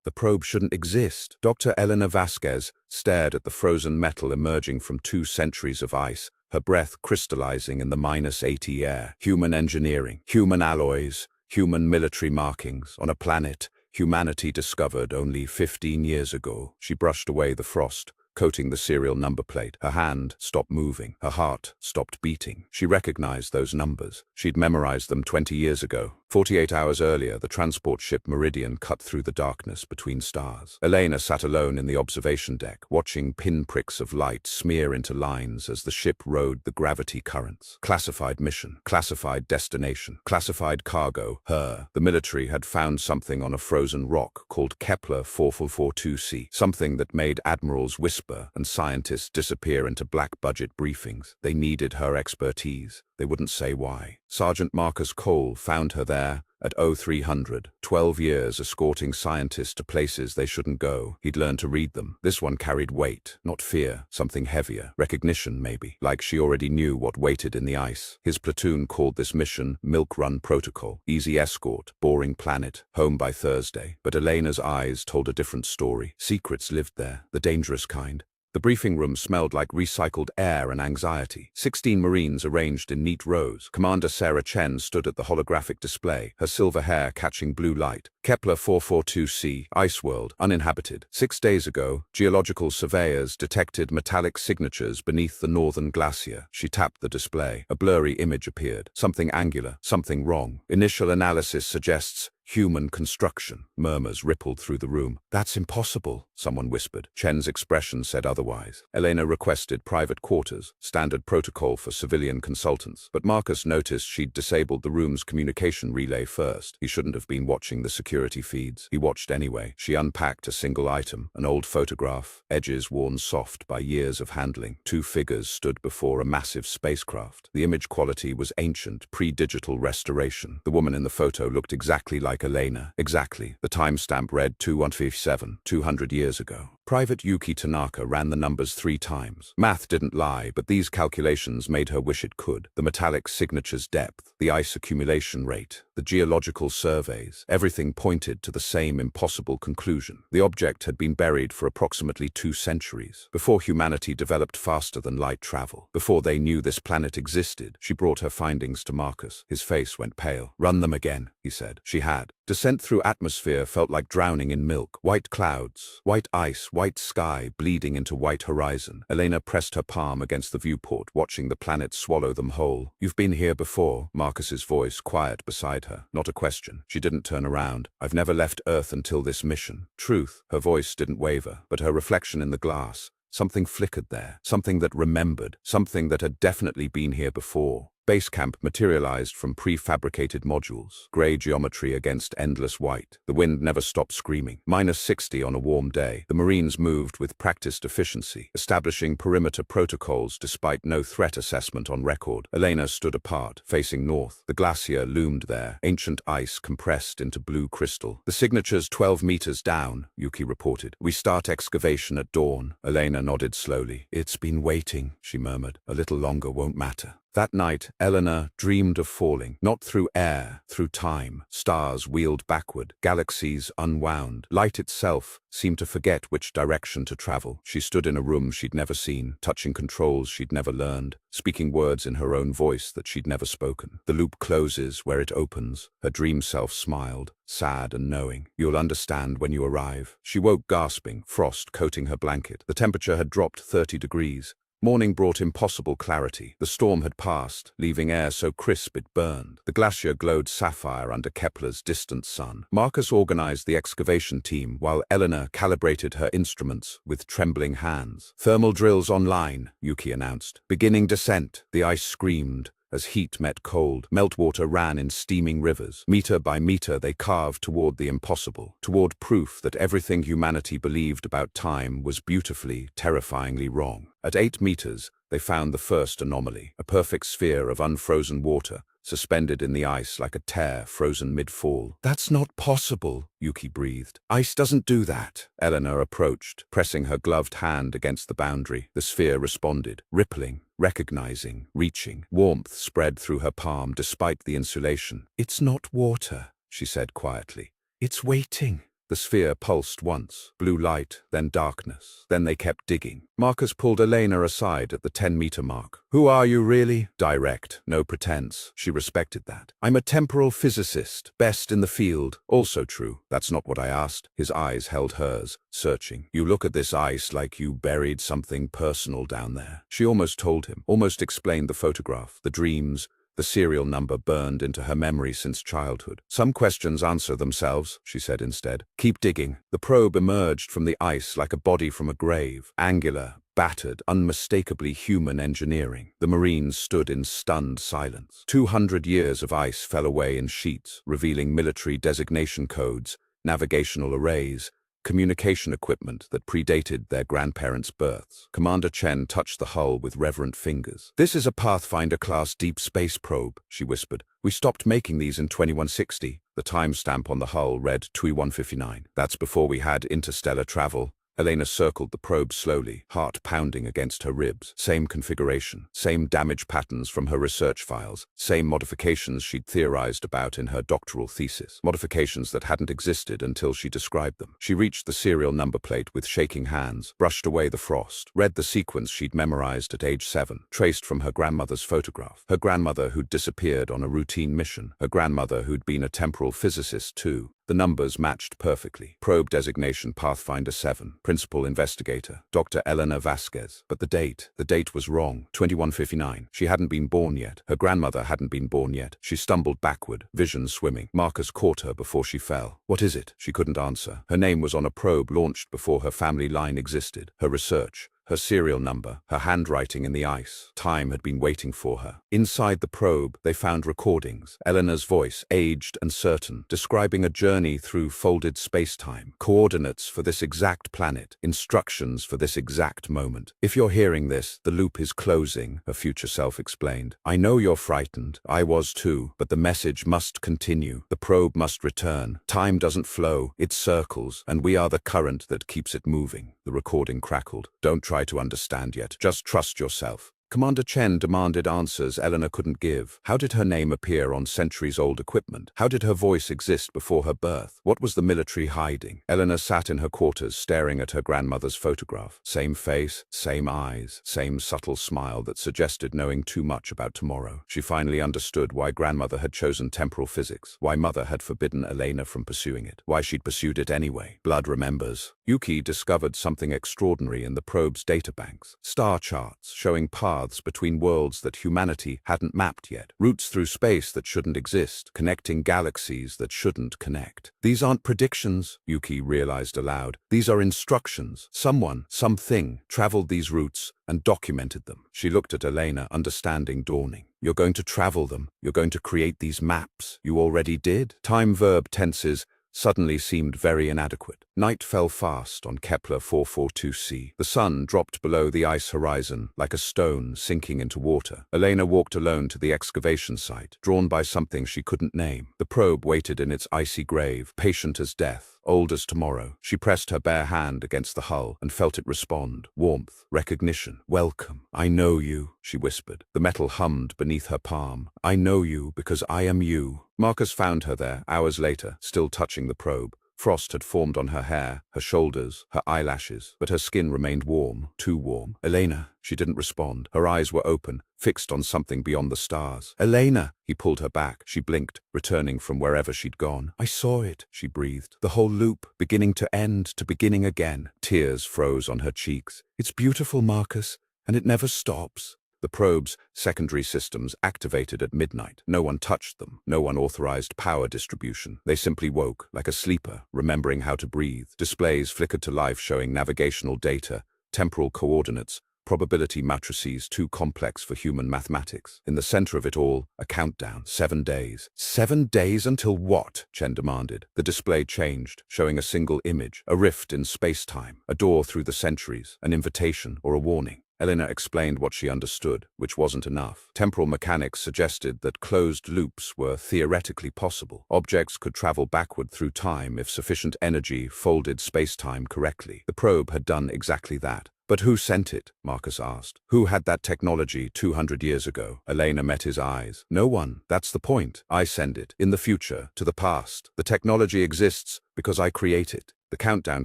The probe shouldn't exist. Dr. Elena Vasquez stared at the frozen metal emerging from 2 centuries of ice, her breath crystallizing in the -80 air. Human engineering, human alloys, human military markings on a planet humanity discovered only 15 years ago. She brushed away the frost, coating the serial number plate. Her hand stopped moving. Her heart stopped beating. She recognized those numbers. She'd memorized them 20 years ago. 48 hours earlier, the transport ship Meridian cut through the darkness between stars. Elena sat alone in the observation deck, watching pinpricks of light smear into lines as the ship rode the gravity currents. Classified mission, classified destination, classified cargo. The military had found something on a frozen rock called Kepler 4442c, something that made admirals whisper and scientists disappear into black-budget briefings. They needed her expertise. They wouldn't say why. Sergeant Marcus Cole found her there at 0300, 12 years escorting scientists to places they shouldn't go. He'd learned to read them. This one carried weight, not fear, something heavier. Recognition, maybe, like she already knew what waited in the ice. His platoon called this mission Milk Run Protocol. Easy escort, boring planet, home by Thursday. But Elena's eyes told a different story. Secrets lived there, the dangerous kind. The briefing room smelled like recycled air and anxiety. 16 Marines arranged in neat rows. Commander Sarah Chen stood at the holographic display, her silver hair catching blue light. Kepler 442c, ice world, uninhabited. 6 days ago, geological surveyors detected metallic signatures beneath the northern glacier. She tapped the display. A blurry image appeared. Something angular, something wrong. Initial analysis suggests human construction. Murmurs rippled through the room. That's impossible, someone whispered. Chen's expression said otherwise. Elena requested private quarters, standard protocol for civilian consultants. But Marcus noticed she'd disabled the room's communication relay first. He shouldn't have been watching the security feeds. He watched anyway. She unpacked a single item, an old photograph, edges worn soft by years of handling. 2 figures stood before a massive spacecraft. The image quality was ancient, pre-digital restoration. The woman in the photo looked exactly like Elena. Exactly. The timestamp read 2157, 200 years ago. Private Yuki Tanaka ran the numbers 3 times. Math didn't lie, but these calculations made her wish it could. The metallic signature's depth, the ice accumulation rate, the geological surveys, everything pointed to the same impossible conclusion. The object had been buried for approximately 2 centuries, before humanity developed faster than light travel, before they knew this planet existed. She brought her findings to Marcus. His face went pale. Run them again, he said. She had. Descent through atmosphere felt like drowning in milk. White clouds, white ice, white sky bleeding into white horizon. Elena pressed her palm against the viewport, watching the planet swallow them whole. You've been here before, Marcus's voice quiet beside her. Not a question. She didn't turn around. I've never left Earth until this mission. Truth. Her voice didn't waver, but her reflection in the glass. Something flickered there. Something that remembered. Something that had definitely been here before. Base camp materialized from prefabricated modules, gray geometry against endless white. The wind never stopped screaming. -60 on a warm day. The Marines moved with practiced efficiency, establishing perimeter protocols despite no threat assessment on record. Elena stood apart, facing north. The glacier loomed there, ancient ice compressed into blue crystal. The signature's 12 meters down, Yuki reported. We start excavation at dawn. Elena nodded slowly. It's been waiting, she murmured. A little longer won't matter. That night, Eleanor dreamed of falling, not through air, through time. Stars wheeled backward, galaxies unwound. Light itself seemed to forget which direction to travel. She stood in a room she'd never seen, touching controls she'd never learned, speaking words in her own voice that she'd never spoken. The loop closes where it opens. Her dream self smiled, sad and knowing. You'll understand when you arrive. She woke gasping, frost coating her blanket. The temperature had dropped 30 degrees. Morning brought impossible clarity. The storm had passed, leaving air so crisp it burned. The glacier glowed sapphire under Kepler's distant sun. Marcus organized the excavation team, while Eleanor calibrated her instruments with trembling hands. Thermal drills online, Yuki announced. Beginning descent. The ice screamed as heat met cold. Meltwater ran in steaming rivers. Meter by meter they carved toward the impossible, toward proof that everything humanity believed about time was beautifully, terrifyingly wrong. At 8 meters, they found the first anomaly, a perfect sphere of unfrozen water, suspended in the ice like a tear frozen mid-fall. That's not possible, Yuki breathed. Ice doesn't do that. Eleanor approached, pressing her gloved hand against the boundary. The sphere responded, rippling, recognizing, reaching. Warmth spread through her palm despite the insulation. It's not water, she said quietly. It's waiting. The sphere pulsed once, blue light, then darkness. Then they kept digging. Marcus pulled Elena aside at the 10-meter mark. "Who are you really?" "Direct, no pretense." She respected that. "I'm a temporal physicist, best in the field." "Also true." "That's not what I asked." His eyes held hers, searching. "You look at this ice like you buried something personal down there." She almost told him, almost explained the photograph, the dreams, the serial number burned into her memory since childhood. "Some questions answer themselves," she said instead. "Keep digging." The probe emerged from the ice like a body from a grave, angular, battered, unmistakably human engineering. The Marines stood in stunned silence. 200 years of ice fell away in sheets, revealing military designation codes, navigational arrays, communication equipment that predated their grandparents' births. Commander Chen touched the hull with reverent fingers. "This is a Pathfinder-class deep space probe," she whispered. "We stopped making these in 2160. The timestamp on the hull read 2159. "That's before we had interstellar travel." Elena circled the probe slowly, heart pounding against her ribs. Same configuration, same damage patterns from her research files, same modifications she'd theorized about in her doctoral thesis. Modifications that hadn't existed until she described them. She reached the serial number plate with shaking hands, brushed away the frost, read the sequence she'd memorized at age 7, traced from her grandmother's photograph. Her grandmother who'd disappeared on a routine mission. Her grandmother who'd been a temporal physicist too. The numbers matched perfectly. Probe designation Pathfinder 7. Principal investigator, Dr. Elena Vasquez. But the date was wrong. 2159. She hadn't been born yet. Her grandmother hadn't been born yet. She stumbled backward, vision swimming. Marcus caught her before she fell. "What is it?" She couldn't answer. Her name was on a probe launched before her family line existed. Her research, her serial number, her handwriting in the ice. Time had been waiting for her. Inside the probe, they found recordings. Eleanor's voice, aged and certain, describing a journey through folded space-time. Coordinates for this exact planet. Instructions for this exact moment. "If you're hearing this, the loop is closing," her future self explained. "I know you're frightened. I was too. But the message must continue. The probe must return. Time doesn't flow. It circles. And we are the current that keeps it moving." The recording crackled. "Don't try to understand yet. Just trust yourself." Commander Chen demanded answers Eleanor couldn't give. How did her name appear on centuries-old equipment? How did her voice exist before her birth? What was the military hiding? Eleanor sat in her quarters staring at her grandmother's photograph. Same face, same eyes, same subtle smile that suggested knowing too much about tomorrow. She finally understood why grandmother had chosen temporal physics, why mother had forbidden Elena from pursuing it, why she'd pursued it anyway. Blood remembers. Yuki discovered something extraordinary in the probe's databanks. Star charts showing paths between worlds that humanity hadn't mapped yet. Routes through space that shouldn't exist, connecting galaxies that shouldn't connect. "These aren't predictions," Yuki realized aloud. "These are instructions. Someone, something, traveled these routes and documented them." She looked at Elena, understanding dawning. "You're going to travel them. You're going to create these maps. You already did." Time verb tenses suddenly seemed very inadequate. Night fell fast on Kepler 442c. The sun dropped below the ice horizon like a stone sinking into water. Elena walked alone to the excavation site, drawn by something she couldn't name. The probe waited in its icy grave, patient as death, old as tomorrow. She pressed her bare hand against the hull and felt it respond. Warmth, recognition, welcome. "I know you," she whispered. The metal hummed beneath her palm. "I know you because I am you." Marcus found her there, hours later, still touching the probe. Frost had formed on her hair, her shoulders, her eyelashes, but her skin remained warm, too warm. "Elena." She didn't respond. Her eyes were open, fixed on something beyond the stars. "Elena!" He pulled her back. She blinked, returning from wherever she'd gone. "I saw it," she breathed. "The whole loop, beginning to end, to beginning again." Tears froze on her cheeks. "It's beautiful, Marcus, and it never stops." The probe's secondary systems activated at midnight. No one touched them. No one authorized power distribution. They simply woke, like a sleeper, remembering how to breathe. Displays flickered to life showing navigational data, temporal coordinates, probability matrices too complex for human mathematics. In the center of it all, a countdown. 7 days. 7 days until what? Chen demanded. The display changed, showing a single image, a rift in space-time, a door through the centuries, an invitation or a warning. Elena explained what she understood, which wasn't enough. Temporal mechanics suggested that closed loops were theoretically possible. Objects could travel backward through time if sufficient energy folded space-time correctly. The probe had done exactly that. But who sent it? Marcus asked. Who had that technology 200 years ago? Elena met his eyes. No one. That's the point. I send it. In the future. To the past. The technology exists because I create it. The countdown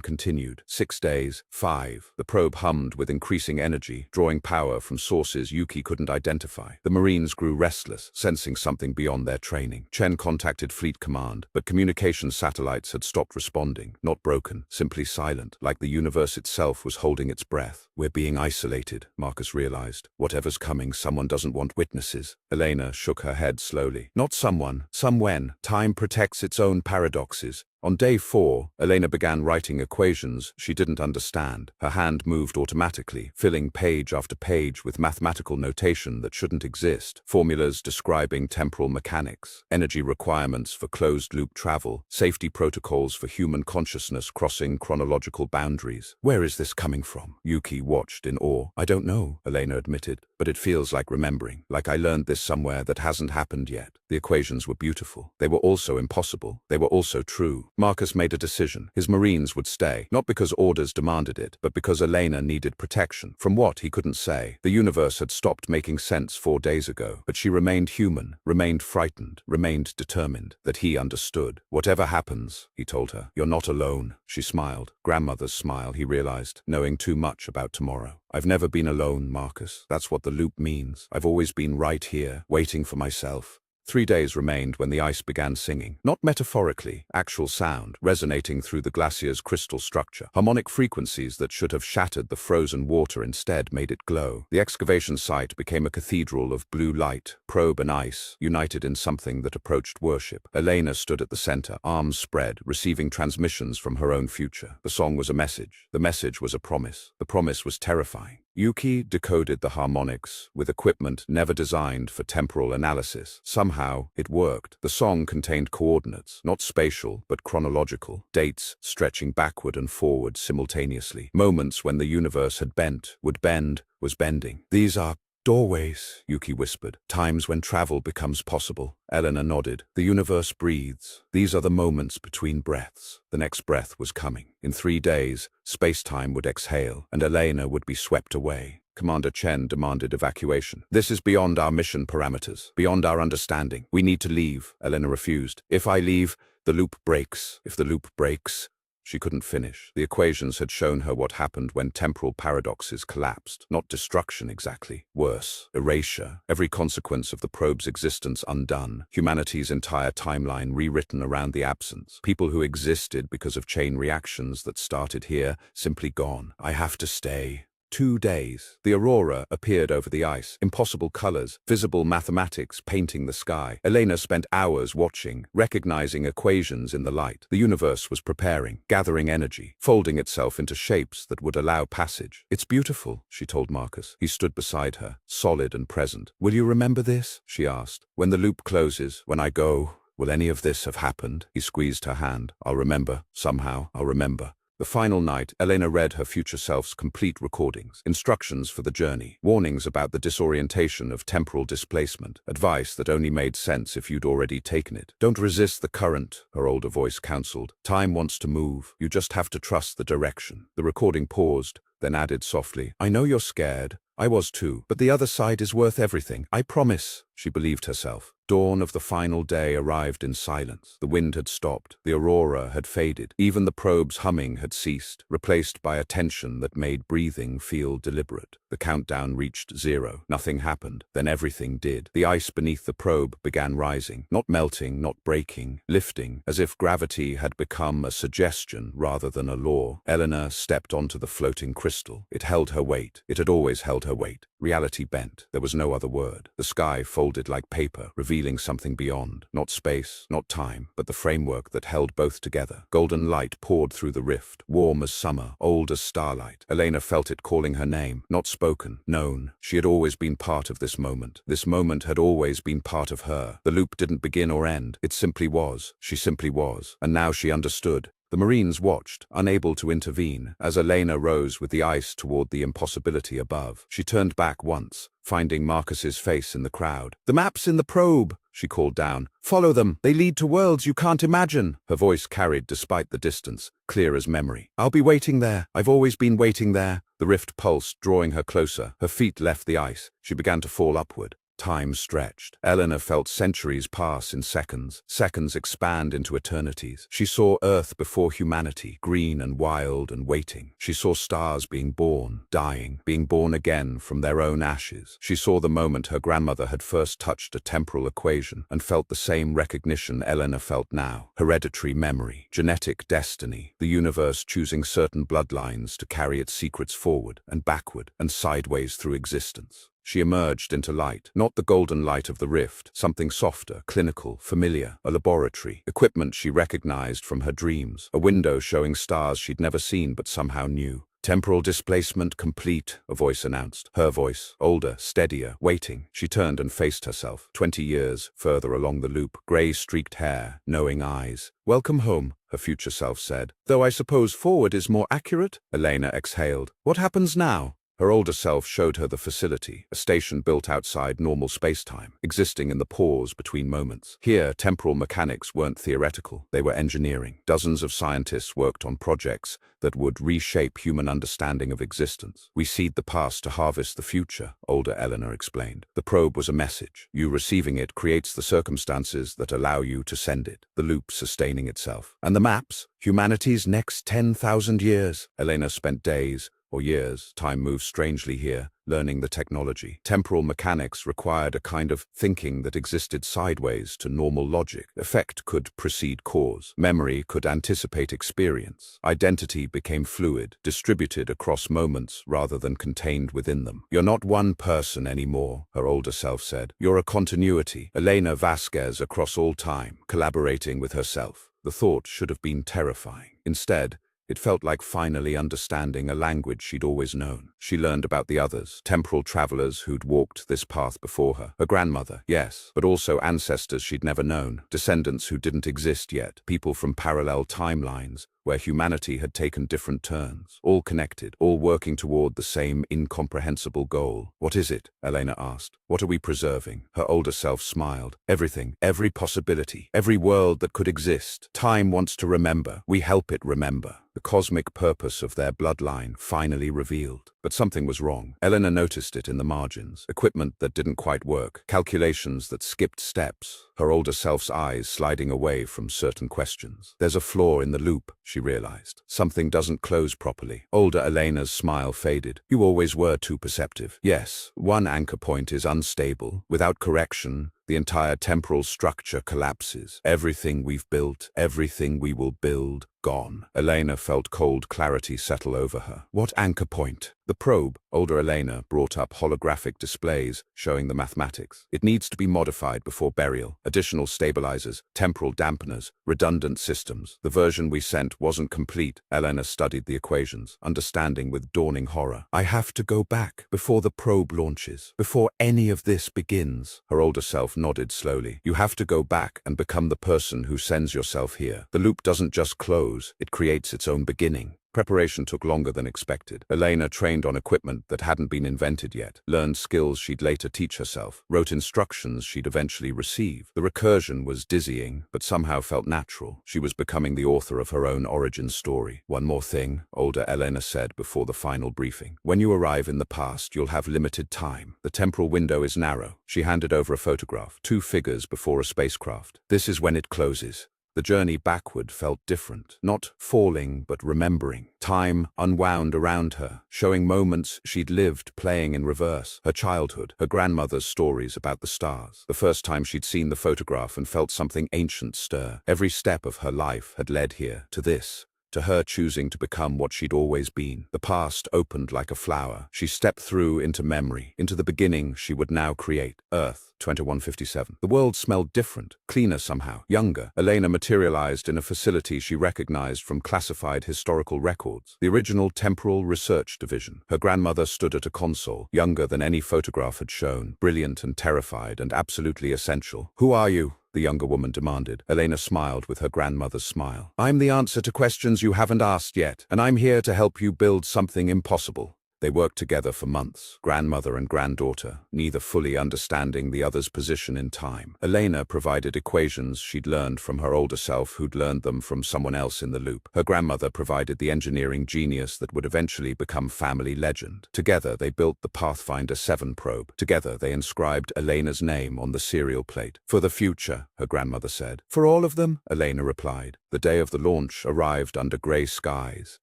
continued. 6 days. 5. The probe hummed with increasing energy, drawing power from sources Yuki couldn't identify. The Marines grew restless, sensing something beyond their training. Chen contacted Fleet Command, but communication satellites had stopped responding. Not broken, simply silent, like the universe itself was holding its breath. We're being isolated, Marcus realized. Whatever's coming, someone doesn't want witnesses. Elena shook her head slowly. Not someone, someone. Time protects its own paradoxes. On day 4, Elena began writing equations she didn't understand. Her hand moved automatically, filling page after page with mathematical notation that shouldn't exist. Formulas describing temporal mechanics, energy requirements for closed-loop travel, safety protocols for human consciousness crossing chronological boundaries. Where is this coming from? Yuki watched in awe. I don't know, Elena admitted, but it feels like remembering, like I learned this somewhere that hasn't happened yet. The equations were beautiful. They were also impossible. They were also true. Marcus made a decision. His Marines would stay, not because orders demanded it, but because Elena needed protection. From what, he couldn't say. The universe had stopped making sense 4 days ago, but she remained human, remained frightened, remained determined, that he understood. Whatever happens, he told her, you're not alone. She smiled. Grandmother's smile, he realized, knowing too much about tomorrow. I've never been alone, Marcus. That's what the loop means. I've always been right here, waiting for myself. 3 days remained when the ice began singing. Not metaphorically, actual sound, resonating through the glacier's crystal structure. Harmonic frequencies that should have shattered the frozen water instead made it glow. The excavation site became a cathedral of blue light, probe and ice, united in something that approached worship. Elena stood at the center, arms spread, receiving transmissions from her own future. The song was a message. The message was a promise. The promise was terrifying. Yuki decoded the harmonics with equipment never designed for temporal analysis. Somehow, it worked. The song contained coordinates, not spatial, but chronological. Dates stretching backward and forward simultaneously. Moments when the universe had bent, would bend, was bending. These are doorways, Yuki whispered. Times when travel becomes possible. Elena nodded. The universe breathes. These are the moments between breaths. The next breath was coming. In 3 days, space-time would exhale, and Elena would be swept away. Commander Chen demanded evacuation. This is beyond our mission parameters, beyond our understanding. We need to leave. Elena refused. If I leave, the loop breaks. If the loop breaks... She couldn't finish. The equations had shown her what happened when temporal paradoxes collapsed. Not destruction exactly. Worse. Erasure. Every consequence of the probe's existence undone. Humanity's entire timeline rewritten around the absence. People who existed because of chain reactions that started here, simply gone. I have to stay. 2 days. The aurora appeared over the ice, impossible colors, visible mathematics painting the sky. Elena spent hours watching, recognizing equations in the light. The universe was preparing, gathering energy, folding itself into shapes that would allow passage. It's beautiful, she told Marcus. He stood beside her, solid and present. Will you remember this? She asked. When the loop closes, when I go, will any of this have happened? He squeezed her hand. I'll remember. Somehow, I'll remember. The final night, Elena read her future self's complete recordings, instructions for the journey, warnings about the disorientation of temporal displacement, advice that only made sense if you'd already taken it. Don't resist the current, her older voice counseled. Time wants to move. You just have to trust the direction. The recording paused, then added softly, I know you're scared. I was too, but the other side is worth everything. I promise. She believed herself. Dawn of the final day arrived in silence. The wind had stopped. The aurora had faded. Even the probe's humming had ceased, replaced by a tension that made breathing feel deliberate. The countdown reached 0. Nothing happened. Then everything did. The ice beneath the probe began rising, not melting, not breaking, lifting, as if gravity had become a suggestion rather than a law. Elena stepped onto the floating crystal. It held her weight. It had always held her weight. Reality bent. There was no other word. The sky folded like paper, revealing something beyond. Not space, not time, but the framework that held both together. Golden light poured through the rift, warm as summer, old as starlight. Elena felt it calling her name, not spoken, known. She had always been part of this moment. This moment had always been part of her. The loop didn't begin or end. It simply was. She simply was. And now she understood. The Marines watched, unable to intervene, as Elena rose with the ice toward the impossibility above. She turned back once, finding Marcus's face in the crowd. The map's in the probe! she called down. "Follow them. They lead to worlds you can't imagine." Her voice carried despite the distance, clear as memory. "I'll be waiting there. I've always been waiting there." The rift pulsed, drawing her closer. Her feet left the ice. She began to fall upward. Time stretched. Eleanor felt centuries pass in seconds, seconds expand into eternities. She saw Earth before humanity, green and wild and waiting. She saw stars being born, dying, being born again from their own ashes. She saw the moment her grandmother had first touched a temporal equation and felt the same recognition Eleanor felt now. Hereditary memory, genetic destiny, the universe choosing certain bloodlines to carry its secrets forward and backward and sideways through existence. She emerged into light, not the golden light of the rift, something softer, clinical, familiar, a laboratory, equipment she recognized from her dreams, a window showing stars she'd never seen but somehow knew. "Temporal displacement complete," a voice announced. Her voice, older, steadier, waiting. She turned and faced herself, 20 years further along the loop, grey-streaked hair, knowing eyes. "Welcome home," her future self said. "Though I suppose forward is more accurate?" Elena exhaled. "What happens now?" Her older self showed her the facility, a station built outside normal spacetime, existing in the pause between moments. Here, temporal mechanics weren't theoretical, they were engineering. Dozens of scientists worked on projects that would reshape human understanding of existence. "We seed the past to harvest the future," older Eleanor explained. "The probe was a message. You receiving it creates the circumstances that allow you to send it, the loop sustaining itself. And the maps? Humanity's next 10,000 years." Elena spent days, or years, time moves strangely here, learning the technology. Temporal mechanics required a kind of thinking that existed sideways to normal logic. Effect could precede cause. Memory could anticipate experience. Identity became fluid, distributed across moments rather than contained within them. "You're not one person anymore," her older self said. "You're a continuity, Elena Vasquez across all time, collaborating with herself." The thought should have been terrifying. Instead, it felt like finally understanding a language she'd always known. She learned about the others, temporal travelers who'd walked this path before her. Her grandmother, yes, but also ancestors she'd never known, descendants who didn't exist yet, people from parallel timelines, where humanity had taken different turns, all connected, all working toward the same incomprehensible goal. "What is it?" Elena asked. "What are we preserving?" Her older self smiled. "Everything, every possibility, every world that could exist. Time wants to remember. We help it remember." The cosmic purpose of their bloodline finally revealed. But something was wrong. Eleanor noticed it in the margins. Equipment that didn't quite work. Calculations that skipped steps. Her older self's eyes sliding away from certain questions. "There's a flaw in the loop," she realized. "Something doesn't close properly." Older Elena's smile faded. "You always were too perceptive." "Yes, one anchor point is unstable. Without correction, the entire temporal structure collapses. Everything we've built, everything we will build, gone." Elena felt cold clarity settle over her. "What anchor point?" The probe, older Elena, brought up holographic displays showing the mathematics. "It needs to be modified before burial. Additional stabilizers, temporal dampeners, redundant systems. The version we sent wasn't complete." Elena studied the equations, understanding with dawning horror. "I have to go back before the probe launches, before any of this begins." Her older self nodded slowly. "You have to go back and become the person who sends yourself here. The loop doesn't just close, it creates its own beginning." Preparation took longer than expected. Elena trained on equipment that hadn't been invented yet, learned skills she'd later teach herself, wrote instructions she'd eventually receive. The recursion was dizzying, but somehow felt natural. She was becoming the author of her own origin story. "One more thing," older Elena said before the final briefing. "When you arrive in the past, you'll have limited time. The temporal window is narrow." She handed over a photograph, 2 figures before a spacecraft. "This is when it closes." The journey backward felt different, not falling but remembering. Time unwound around her, showing moments she'd lived playing in reverse. Her childhood, her grandmother's stories about the stars. The first time she'd seen the photograph and felt something ancient stir. Every step of her life had led here, to this. To her choosing to become what she'd always been. The past opened like a flower. She stepped through into memory, into the beginning she would now create. Earth, 2157. The world smelled different, cleaner somehow, younger. Elena materialized in a facility she recognized from classified historical records. The original Temporal Research Division. Her grandmother stood at a console, younger than any photograph had shown, brilliant and terrified and absolutely essential. "Who are you?" the younger woman demanded. Elena smiled with her grandmother's smile. "I'm the answer to questions you haven't asked yet, and I'm here to help you build something impossible." They worked together for months, grandmother and granddaughter, neither fully understanding the other's position in time. Elena provided equations she'd learned from her older self who'd learned them from someone else in the loop. Her grandmother provided the engineering genius that would eventually become family legend. Together they built the Pathfinder 7 probe. Together they inscribed Elena's name on the serial plate. "For the future," her grandmother said. "For all of them?" Elena replied. The day of the launch arrived under grey skies.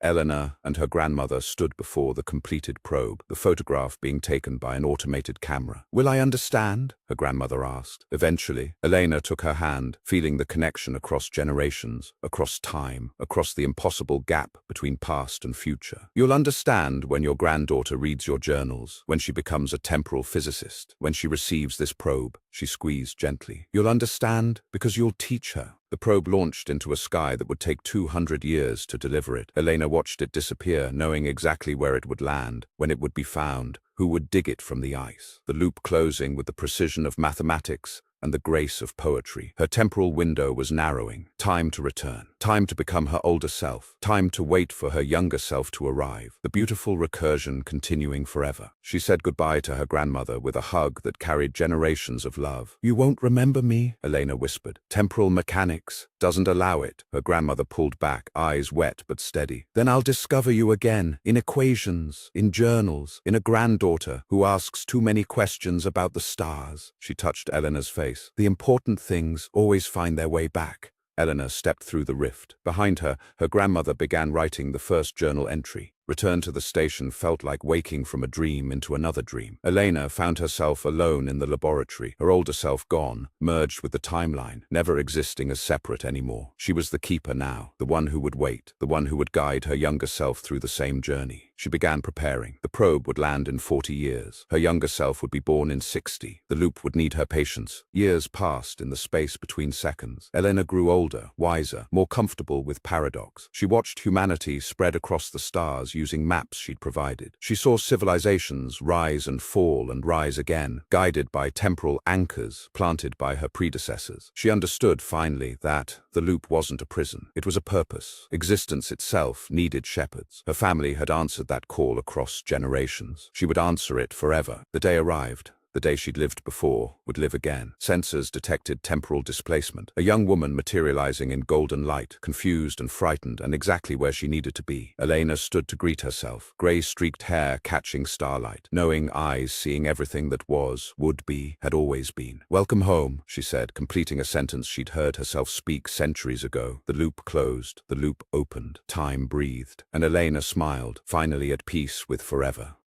Elena and her grandmother stood before the completed probe, the photograph being taken by an automated camera. "Will I understand?" her grandmother asked. Eventually, Elena took her hand, feeling the connection across generations, across time, across the impossible gap between past and future. "You'll understand when your granddaughter reads your journals, when she becomes a temporal physicist, when she receives this probe," she squeezed gently. "You'll understand because you'll teach her." The probe launched into a sky that would take 200 years to deliver it. Elena watched it disappear, knowing exactly where it would land, when it would be found, who would dig it from the ice. The loop closing with the precision of mathematics and the grace of poetry. Her temporal window was narrowing. Time to return. Time to become her older self. Time to wait for her younger self to arrive. The beautiful recursion continuing forever. She said goodbye to her grandmother with a hug that carried generations of love. "You won't remember me?" Elena whispered. "Temporal mechanics doesn't allow it." Her grandmother pulled back, eyes wet but steady. "Then I'll discover you again, in equations, in journals, in a granddaughter who asks too many questions about the stars." She touched Elena's face. "The important things always find their way back." Elena stepped through the rift. Behind her, her grandmother began writing the first journal entry. Return to the station felt like waking from a dream into another dream. Elena found herself alone in the laboratory, her older self gone, merged with the timeline, never existing as separate anymore. She was the keeper now, the one who would wait, the one who would guide her younger self through the same journey. She began preparing. The probe would land in 40 years. Her younger self would be born in 60. The loop would need her patience. Years passed in the space between seconds. Elena grew older, wiser, more comfortable with paradox. She watched humanity spread across the stars using maps she'd provided. She saw civilizations rise and fall and rise again, guided by temporal anchors planted by her predecessors. She understood, finally, that the loop wasn't a prison. It was a purpose. Existence itself needed shepherds. Her family had answered that call across generations. She would answer it forever. The day arrived. The day she'd lived before would live again. Sensors detected temporal displacement. A young woman materializing in golden light, confused and frightened, and exactly where she needed to be. Elena stood to greet herself, grey-streaked hair catching starlight, knowing eyes seeing everything that was, would be, had always been. "Welcome home," she said, completing a sentence she'd heard herself speak centuries ago. The loop closed. The loop opened. Time breathed. And Elena smiled, finally at peace with forever.